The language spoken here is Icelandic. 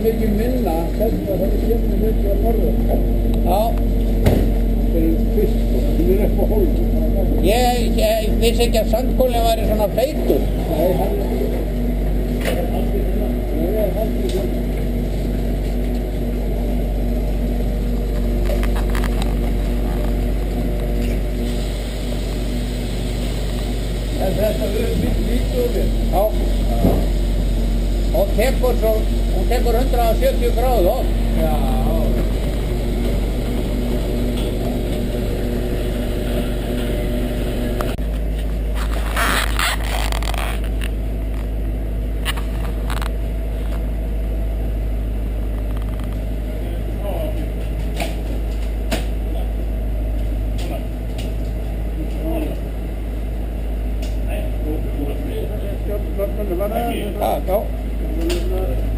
mikið minna þess að það kemur mikið að norðan. Já. Það fisk og það upp á hólum. Ég vissi ekki að sandkólinn væri svona feitur. Nei, hann er aldrei svona. Nei, hann er aldrei svona. En þetta verður lítið. Já. Og hún tekur 170 gráðu oft. Já. Já.